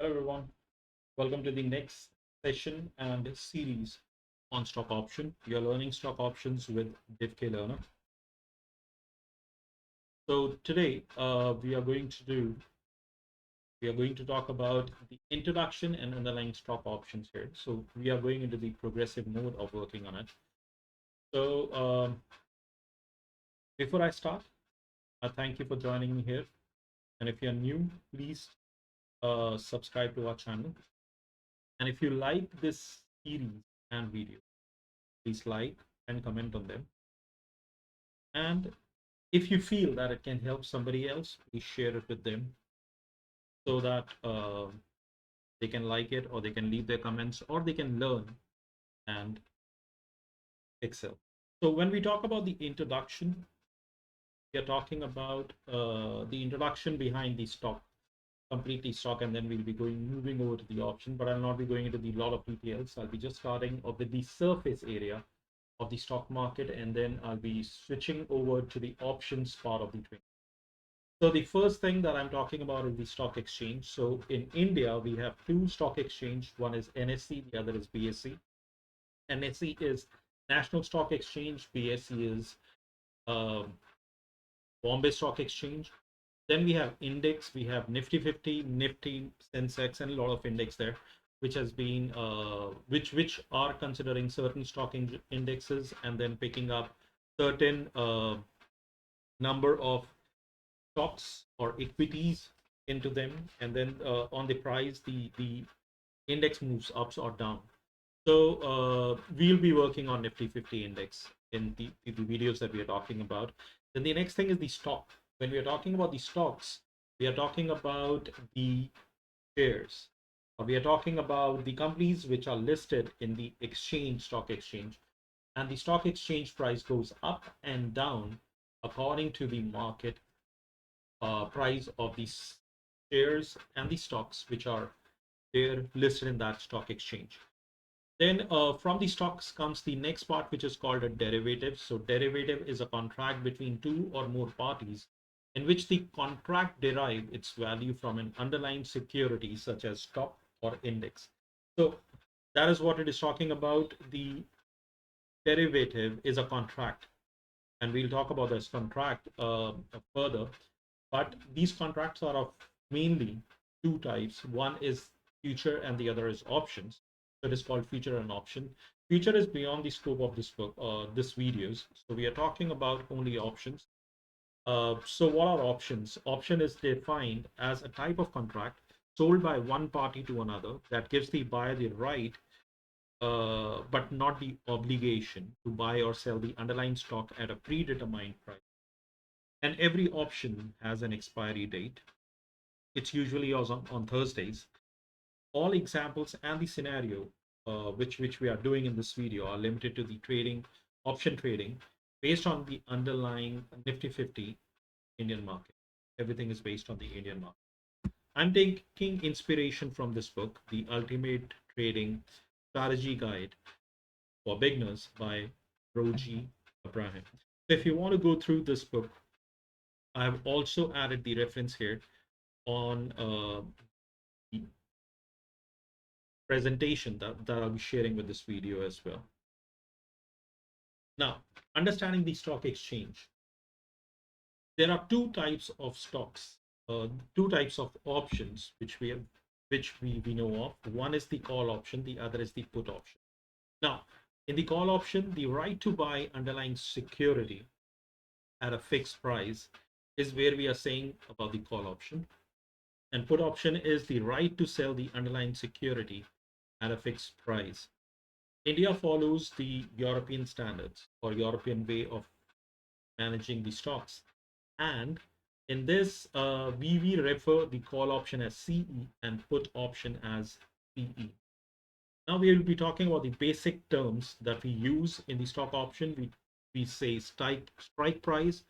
everyone. Welcome to the next session and series on stock option. You're learning stock options with DivK Learner. So today we are going to talk about the introduction and underlying stock options here. So we are going into the progressive mode of working on it. So before I start, I thank you for joining me here. And if you're new, please subscribe to our channel. And if you like this series and video, please like and comment on them. And if you feel that it can help somebody else, please share it with them so that they can like it, or they can leave their comments, or they can learn and excel. So when we talk about the introduction, we are talking about the introduction behind the stock, completely stock, and then we'll be moving over to the option, but I'll not be going into the lot of details. I'll be just starting off with the surface area of the stock market, and then I'll be switching over to the options part of the trade. So the first thing that I'm talking about is the stock exchange. So in India, we have two stock exchange. One is NSE, the other is BSE. NSE is National Stock Exchange. BSE is um, Bombay Stock Exchange. Then we have index. We have Nifty 50, Nifty, Sensex, and a lot of index there, which has been which are considering certain stock indexes and then picking up certain number of stocks or equities into them, and then on the price, the index moves up or down. So we'll be working on Nifty 50 index in the videos that we are talking about. Then the next thing is the stock. When we are talking about the stocks, we are talking about the shares. We are talking about the companies which are listed in the exchange, stock exchange, and the stock exchange price goes up and down according to the market price of these shares and the stocks which are there listed in that stock exchange. Then from the stocks comes the next part, which is called a derivative. So derivative is a contract between two or more parties in which the contract derive its value from an underlying security such as stock or index. So that is what it is talking about. The derivative is a contract, and we'll talk about this contract further. But these contracts are of mainly two types. One is future and the other is options. So it is called future and option. Future is beyond the scope of this book, this videos. So we are talking about only options. So what are options? Option is defined as a type of contract sold by one party to another that gives the buyer the right, but not the obligation to buy or sell the underlying stock at a predetermined price. And every option has an expiry date. It's usually on Thursdays. All examples and the scenario which we are doing in this video are limited to the trading, option trading, based on the underlying Nifty 50 Indian market. Everything is based on the Indian market. I'm taking inspiration from this book, The Ultimate Trading Strategy Guide for Beginners by Roji Abraham. So if you want to go through this book, I have also added the reference here on the presentation that I'll be sharing with this video as well. Now, understanding the stock exchange, there are two types of stocks, two types of options which we know of. One is the call option, the other is the put option. Now, in the call option, the right to buy underlying security at a fixed price is where we are saying about the call option. And put option is the right to sell the underlying security at a fixed price. India follows the European standards or European way of managing the stocks. And in this, we refer the call option as CE and put option as PE. Now we will be talking about the basic terms that we use in the stock option. We say strike price.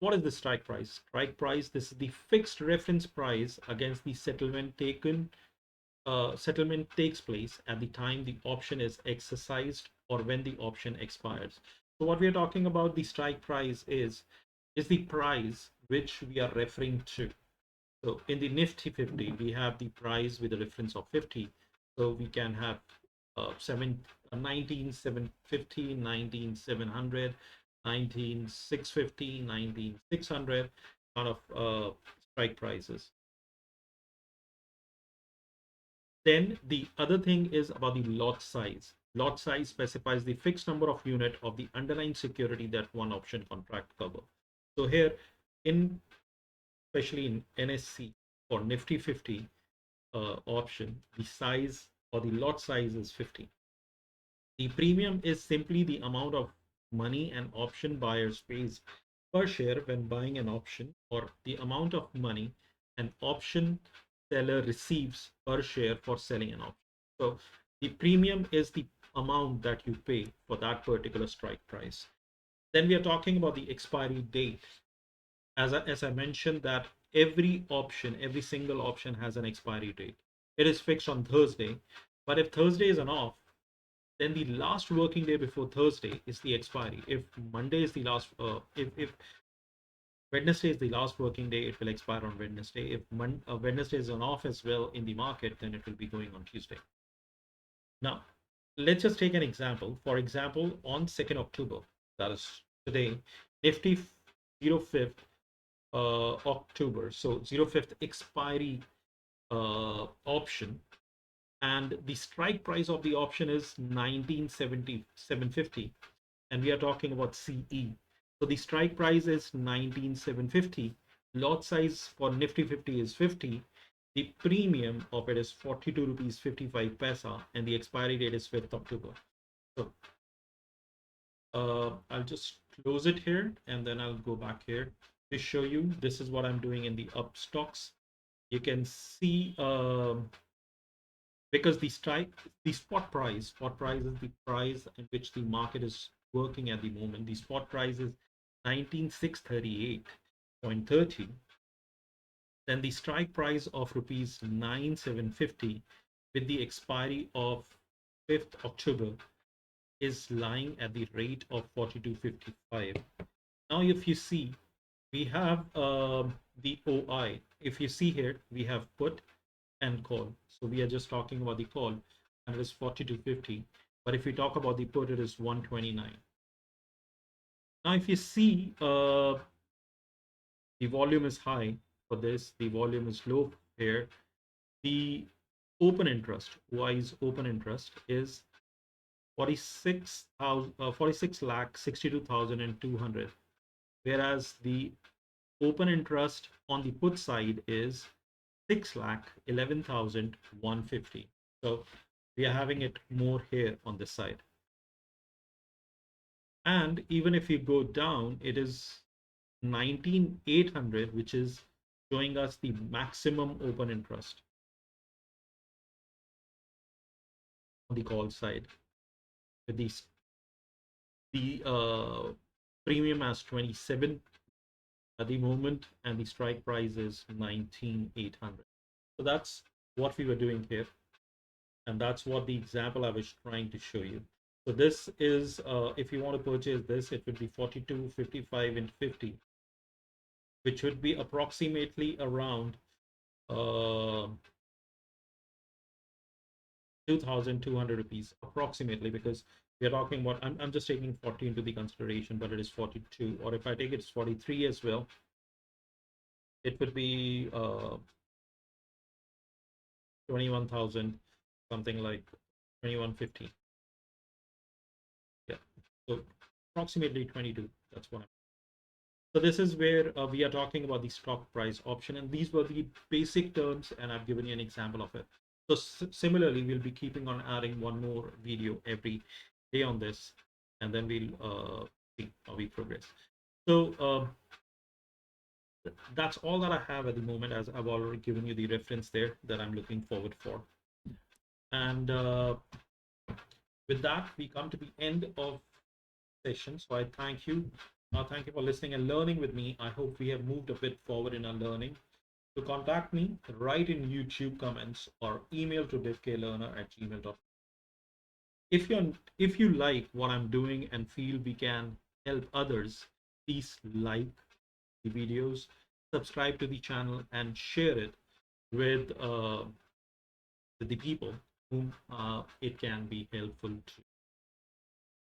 What is the strike price? Strike price, this is the fixed reference price against the settlement taken. Settlement takes place at the time the option is exercised or when the option expires. So what we are talking about, the strike price is the price which we are referring to. So in the Nifty 50, we have the price with a reference of 50. So we can have 19,750, 19,700, 19,650, 19,600 kind of strike prices. Then the other thing is about the lot size. Lot size specifies the fixed number of unit of the underlying security that one option contract cover. So here in, especially in NSE or Nifty 50 option, the size or the lot size is 50. The premium is simply the amount of money an option buyer pays per share when buying an option, or the amount of money an option seller receives per share for selling an option. So the premium is the amount that you pay for that particular strike price. Then we are talking about the expiry date. As I mentioned, that every single option has an expiry date. It is fixed on Thursday, but if Thursday is an off, then the last working day before Thursday is the expiry. If Monday is the last, if Wednesday is the last working day, it will expire on Wednesday. If Wednesday is an off as well in the market, then it will be going on Tuesday. Now, let's just take an example. For example, on 2nd October, that is today, Nifty 05th October, so 05th expiry option, and the strike price of the option is 1977.50, and we are talking about CE. So the strike price is 19,750. Lot size for Nifty 50 is 50. The premium of it is 42 rupees 55 paisa, and the expiry date is 5th October. So I'll just close it here, and then I'll go back here to show you. This is what I'm doing in the up stocks. You can see because the spot price is the price in which the market is working at the moment. The spot price is 19,638.30. Then the strike price of rupees 9,750 with the expiry of 5th October is lying at the rate of 42.55. Now if you see, we have the OI. If you see here, we have put and call. So we are just talking about the call, and it is 42.50. But if we talk about the put, it is 129. Now, if you see, the volume is high for this, the volume is low here. The open interest, OI's open interest is 46 lakh 62,200, whereas the open interest on the put side is 6 lakh 11,150. So we are having it more here on this side. And even if you go down, it is 19,800, which is showing us the maximum open interest on the call side. With the premium as 27 at the moment, and the strike price is 19,800. So that's what we were doing here, and that's what the example I was trying to show you. So this is if you want to purchase this, it would be 42, 55, and 50, which would be approximately around 2,200 rupees approximately, because we are talking about, I'm just taking 40 into the consideration, but it is 42, or if I take it's 43 as well, it would be 21,000, something like 2150. Yeah, so approximately 22. That's what I'm. So this is where we are talking about the stock price option, and these were the basic terms, and I've given you an example of it. So similarly, we'll be keeping on adding one more video every day on this, and then we'll see how we progress. So that's all that I have at the moment, as I've already given you the reference there that I'm looking forward for. And with that, we come to the end of session. So I thank you. Thank you for listening and learning with me. I hope we have moved a bit forward in our learning. To contact me, write in YouTube comments or email to devklearner@gmail.com. If you like what I'm doing and feel we can help others, please like the videos, subscribe to the channel and share it with the people whom it can be helpful to.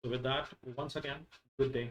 So with that, once again, good day.